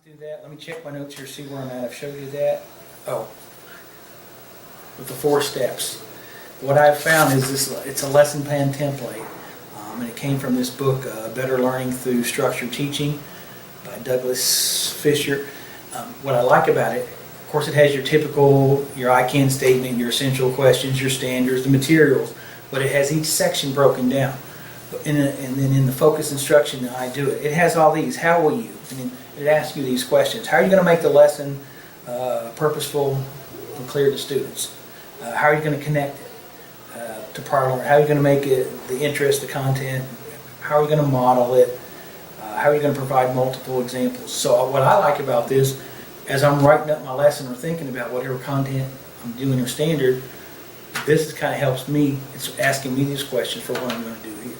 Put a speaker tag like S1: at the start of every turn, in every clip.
S1: Do that. Let me check my notes here, see where I'm at. I've showed you that. Oh, with the 4 steps. What I've found is this, it's a lesson plan template. And it came from this book, Better Learning Through Structured Teaching by Douglas Fisher. What I like about it, of course it has your typical, your I can statement, your essential questions, your standards, the materials, but it has each section broken down. And then in the focus instruction, I do it. It has all these. How will you? I mean, it asks you these questions. How are you going to make the lesson purposeful and clear to students? How are you going to connect it to prior learning? How are you going to make it the interest, the content? How are you going to model it? How are you going to provide multiple examples? So what I like about this, as I'm writing up my lesson or thinking about whatever content I'm doing or standard, this kind of helps me. It's asking me these questions for what I'm going to do here.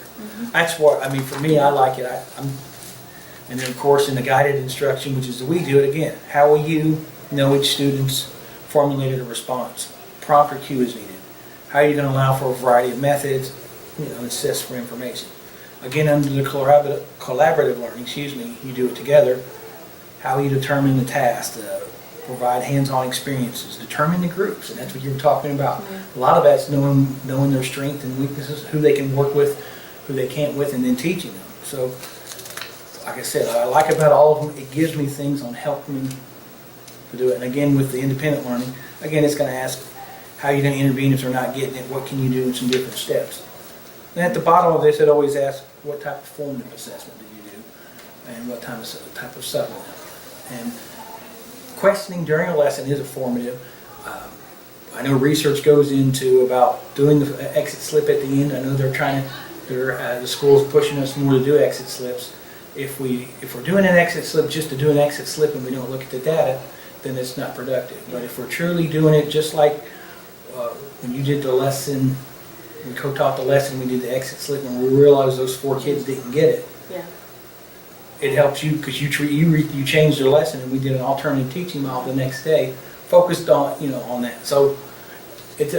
S1: That's what, I mean, for me, I like it. And then, of course, in the guided instruction, which is the we do it again. How will you know each student's formulated a response? Prompt or cue is needed. How are you going to allow for a variety of methods? Assess for information. Again, under the collaborative learning, you do it together. How you determine the task, provide hands-on experiences, determine the groups, and that's what you were talking about. A lot of that's knowing their strengths and weaknesses, who they can work with, who they can't with, and then teaching them. So, like I said, I like about all of them, it gives me things on helping me to do it. And again, with the independent learning, again, it's going to ask how you're going to intervene if they're not getting it, what can you do in some different steps. And at the bottom of this, it always asks, what type of formative assessment did you do, and what type of supplement. And questioning during a lesson is a formative. I know research goes into about doing the exit slip at the end. I know the school's pushing us more to do exit slips. If we're doing an exit slip just to do an exit slip and we don't look at the data, then it's not productive. But if we're truly doing it just like when you did the lesson, we co-taught the lesson, we did the exit slip, and we realized those 4 kids didn't get it.
S2: Yeah.
S1: It helps you because you changed their lesson, and we did an alternative teaching model the next day, focused on on that. So it's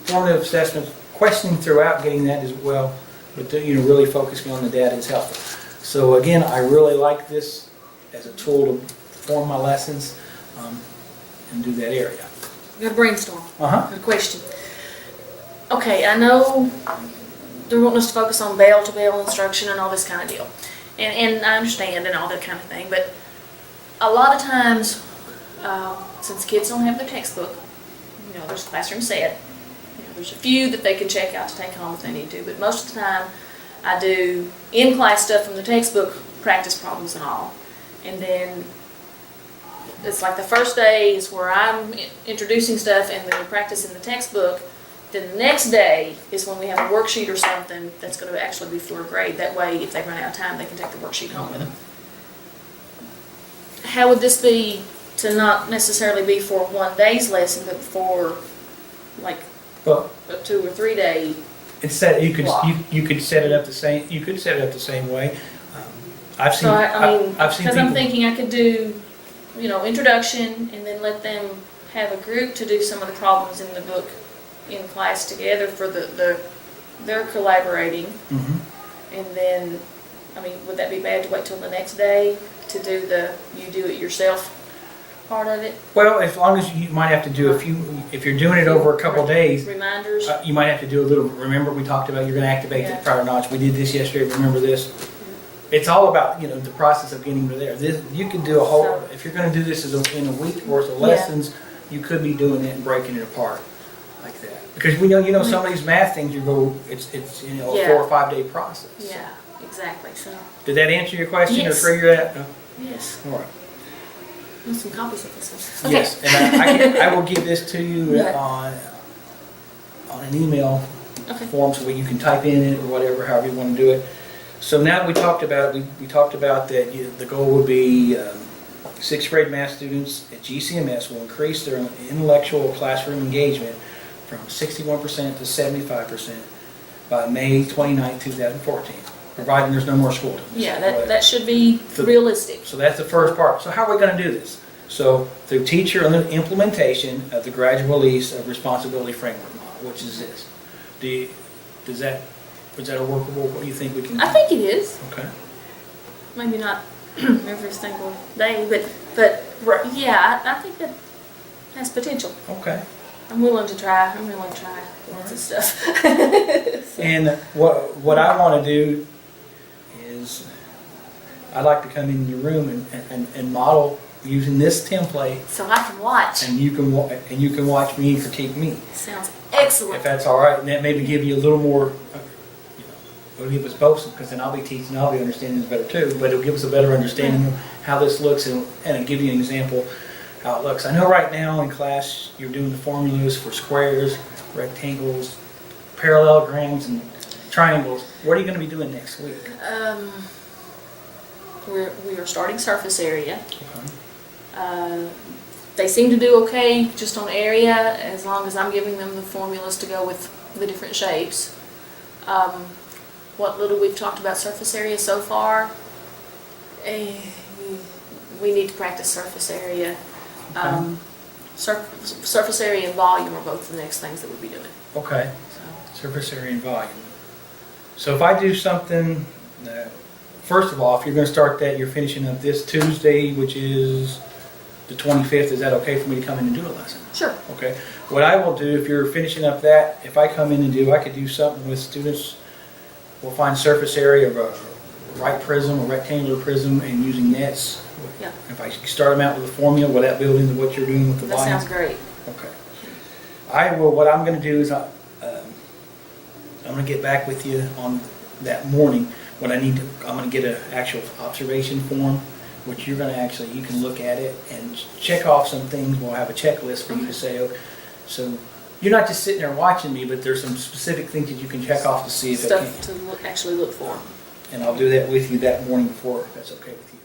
S1: formative assessment, questioning throughout, getting that as well, but really focusing on the data is helpful. So again, I really like this as a tool to form my lessons and do that area.
S2: Got a brainstorm.
S1: Uh-huh.
S2: Got a question. Okay, I know they're wanting us to focus on bell-to-bell instruction and all this kind of deal. And I understand and all that kind of thing, but a lot of times, since kids don't have their textbook, there's classroom set. There's a few that they can check out to take home if they need to, but most of the time I do in-class stuff from the textbook, practice problems and all. And then it's like the first day is where I'm introducing stuff and they're practicing the textbook. Then the next day is when we have a worksheet or something that's going to actually be for a grade. That way, if they run out of time, they can take the worksheet home with them. How would this be to not necessarily be for one day's lesson, but for like a 2 or 3 day?
S1: It's set. You could
S2: block?
S1: you could set it up the same. You could set it up the same way. I've seen.
S2: So
S1: I've seen
S2: because
S1: people.
S2: I'm thinking I could do, introduction, and then let them have a group to do some of the problems in the book in class together for they're collaborating.
S1: Mm-hmm.
S2: And then, would that be bad to wait till the next day to do you do it yourself part of it?
S1: Well, as long as you might have to do a few, if you're doing it over a couple of days,
S2: Reminders.
S1: You might have to do a little. Remember, we talked about you're going to activate the prior knowledge. We did this yesterday. Remember this? It's all about the process of getting to there. You can do a whole. If you're going to do this in a week worth of lessons, you could be doing it and breaking it apart like that. Because we know some of these math things it's a 4 or 5 day process.
S2: Yeah, exactly. So.
S1: Did that answer your question
S2: Yes.
S1: or trigger that? No?
S2: Yes.
S1: All right.
S2: Want some copies of this one? Okay.
S1: Yes, and I will give this to you on an email form so you can type in it or whatever, however you want to do it. So now that we talked about it, we talked about that the goal would be 6th grade math students at GCMS will increase their intellectual classroom engagement from 61% to 75% by May 29, 2014, providing there's no more school days.
S2: Yeah, that should be realistic.
S1: So that's the first part. So how are we going to do this? So through teacher implementation of the gradual release of responsibility framework model, which is this. Is that a workable? What do you think we can do?
S2: I think it is.
S1: Okay.
S2: Maybe not every single day, but yeah, I think that has potential.
S1: Okay.
S2: I'm willing to try lots of stuff.
S1: And what I want to do is I'd like to come in your room and model using this template,
S2: So I can watch.
S1: and you can watch me critique me.
S2: Sounds excellent.
S1: If that's all right, and that maybe give you a little more, it'll give us both, because then I'll be teaching, I'll be understanding this better too, but it'll give us a better understanding of how this looks, and it'll give you an example how it looks. I know right now in class you're doing the formulas for squares, rectangles, parallelograms, and triangles. What are you going to be doing next week?
S2: We are starting surface area.
S1: Okay.
S2: They seem to do okay just on area, as long as I'm giving them the formulas to go with the different shapes. What little we've talked about surface area so far, we need to practice surface area. Surface area and volume are both the next things that we'll be doing.
S1: Okay.
S2: So,
S1: Surface area and volume. So if I do something, first of all, if you're going to start that, you're finishing up this Tuesday, which is the 25th. Is that okay for me to come in and do a lesson?
S2: sure.
S1: Okay. What I will do, if you're finishing up that, if I come in and I could do something with students. We'll find surface area of a right prism, a rectangular prism, and using nets.
S2: Yeah.
S1: If I start them out with a formula, will that build into what you're doing with the
S2: That
S1: volume?
S2: sounds great.
S1: Okay. I will. What I'm going to do is I'm going to get back with you on that morning. What I need to, I'm going to get an actual observation form, which you're going to you can look at it and check off some things. We'll have a checklist for you to say, okay, so you're not just sitting there watching me, but there's some specific things that you can check off to see if it
S2: Stuff
S1: can.
S2: to actually look for.
S1: And I'll do that with you that morning before, if that's okay with you.